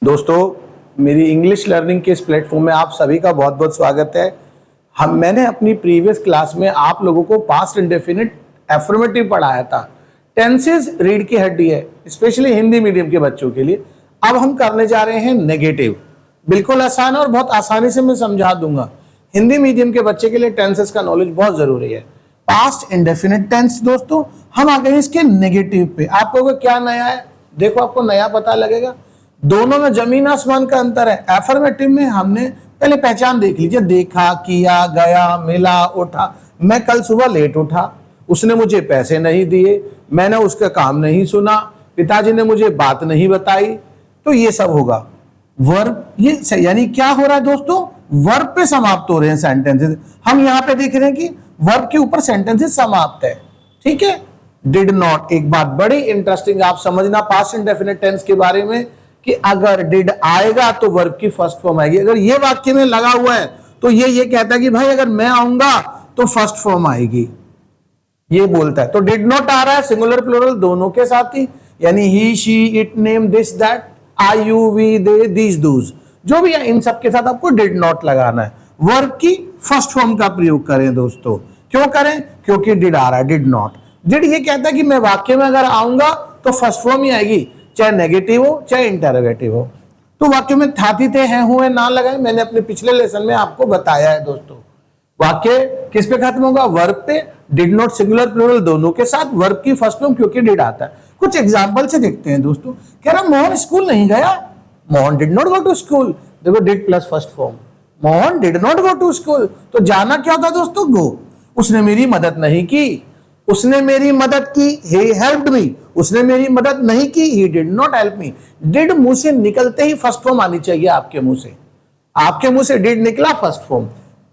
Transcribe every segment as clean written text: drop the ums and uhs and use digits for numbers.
दोस्तों, मेरी English learning के इस प्लेटफॉर्म में आप सभी का बहुत बहुत स्वागत है। मैंने अपनी प्रीवियस क्लास में आप लोगों को पास्ट इंडेफिनिट एफर्मेटिव पढ़ाया था। टेंसेस रीढ़ की हड्डी है, स्पेशली हिंदी मीडियम के बच्चों के लिए। अब हम करने जा रहे हैं नेगेटिव। बिल्कुल आसान है और बहुत आसानी से मैं समझा दूंगा। हिंदी मीडियम के बच्चे के लिए टेंसेस का नॉलेज बहुत जरूरी है। पास्ट इंडेफिनिट टेंस दोस्तों, हम आ गए इसके नेगेटिव पे। आप लोगों को क्या नया है, देखो आपको नया पता लगेगा। दोनों में जमीन आसमान का अंतर है। एफर्मेटिव में हमने पहले पहचान देख लीजिए, देखा, किया, गया, मिला, उठा। मैं कल सुबह लेट उठा, उसने मुझे पैसे नहीं दिए, मैंने उसका काम नहीं सुना, पिताजी ने मुझे बात नहीं बताई, तो ये सब होगा। वर्ब, ये यानी क्या हो रहा है दोस्तों, वर्ब पे समाप्त हो रहे हैं सेंटेंसेस। हम यहां पे देख रहे हैं कि वर्ब के ऊपर सेंटेंसेस समाप्त है। ठीक है। डिड नॉट, एक बात बड़ी इंटरेस्टिंग आप समझना पास्ट इंडेफिनिट टेंस के बारे में, कि अगर डिड आएगा तो वर्ब की फर्स्ट फॉर्म आएगी। अगर ये वाक्य में लगा हुआ है तो ये कहता है कि भाई अगर मैं आऊंगा तो फर्स्ट फॉर्म आएगी, ये बोलता है। तो डिड नॉट आ रहा है सिंगुलर प्लूरल दोनों के साथ ही, यानी he, she, it, name, this, that, I, you, we, they, these, those, जो भी है इन सब के साथ आपको डिड नॉट लगाना है। वर्ब की फर्स्ट फॉर्म का प्रयोग करें दोस्तों। क्यों करें? क्योंकि डिड आ रहा है, डिड नॉट। डिड ये कहता है कि मैं वाक्य में अगर आऊंगा तो फर्स्ट फॉर्म ही आएगी, चाहे नेगेटिव हो चाहे इंटरोगेटिव हो। तो वाक्य में था, थी, थे, हैं, हुए, ना लगाए, मैंने अपने पिछले लेसन में आपको बताया है दोस्तों। वाक्य किस पे खत्म होगा? वर्ब पे। डिड नॉट सिंगुलर प्लूरल दोनों के साथ, वर्ब की फर्स्ट फॉर्म क्योंकि डिड आता है। कुछ एग्जांपल से देखते हैं दोस्तों। कह रहा मोहन स्कूल नहीं गया, Mohan did not go to school. देखो did plus first form, Mohan did not go to school. तो जाना क्या होता दोस्तों? गो। उसने मेरी मदद नहीं की, उसने मेरी मदद की, he helped me। उसने मेरी मदद नहीं की, he did not help me। Did मुंह से निकलते ही फर्स्ट फॉर्म आनी चाहिए आपके मुंह से। आपके मुंह से डिड निकला, फर्स्ट फॉर्म।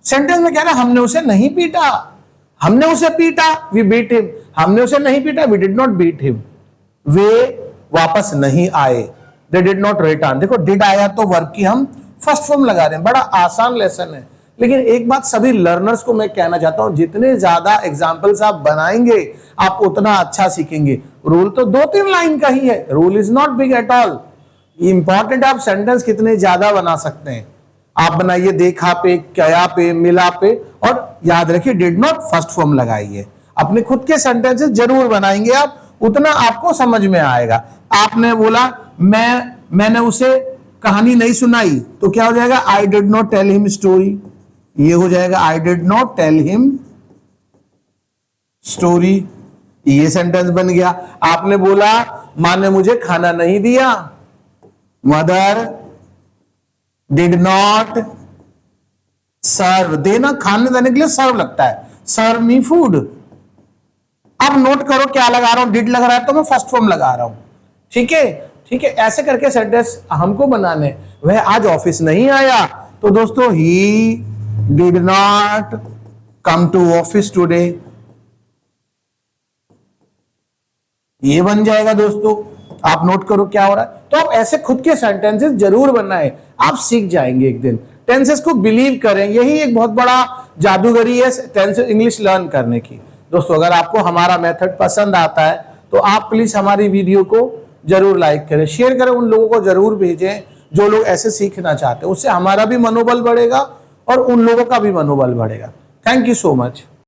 सेंटेंस में कह रहा है हमने उसे नहीं पीटा, हमने उसे पीटा, we beat him। हमने उसे नहीं पीटा, we did not beat him। वे वापस नहीं आए, they did not return। देखो डिड आया तो वर्ब की हम फर्स्ट फॉर्म लगा रहे हैं। बड़ा आसान लेसन है। लेकिन एक बात सभी लर्नर्स को मैं कहना चाहता हूं, जितने ज्यादा एग्जाम्पल्स आप बनाएंगे आप उतना अच्छा सीखेंगे। रूल तो 2-3 लाइन का ही है, rule is not big at all. Important आप सेंटेंस कितने ज्यादा बना सकते हैं। आप बनाइए देखा पे, क्या पे, मिला पे, और याद रखिए डिड नॉट फर्स्ट फॉर्म लगाइए। अपने खुद के सेंटेंसेस जरूर बनाएंगे आप, उतना आपको समझ में आएगा। आपने बोला मैंने उसे कहानी नहीं सुनाई, तो क्या हो जाएगा? I did not tell him story. ये हो जाएगा I did not tell him story. ये सेंटेंस बन गया। आपने बोला मां ने मुझे खाना नहीं दिया, मदर डिड नॉट सर्व। देना, खाने देने के लिए सर्व लगता है, सर्व मी फूड। अब नोट करो क्या लगा रहा हूं, डिड लग रहा है तो मैं फर्स्ट फॉर्म लगा रहा हूं। ठीक है, ठीक है। ऐसे करके सेंटेंस हमको बनाने। वह आज ऑफिस नहीं आया, तो दोस्तों ही did not come to office today। ये बन जाएगा दोस्तों। आप नोट करो क्या हो रहा है। तो आप ऐसे खुद के सेंटेंसेस जरूर बनाएं, आप सीख जाएंगे एक दिन। टेंसेस को बिलीव करें, यही एक बहुत बड़ा जादूगरी है टेंसेस इंग्लिश लर्न करने की। दोस्तों अगर आपको हमारा मेथड पसंद आता है तो आप प्लीज हमारी वीडियो को जरूर लाइक करें, शेयर करें, उन लोगों को जरूर भेजें जो लोग ऐसे सीखना चाहते हैं। उससे हमारा भी मनोबल बढ़ेगा और उन लोगों का भी मनोबल बढ़ेगा। Thank you so much.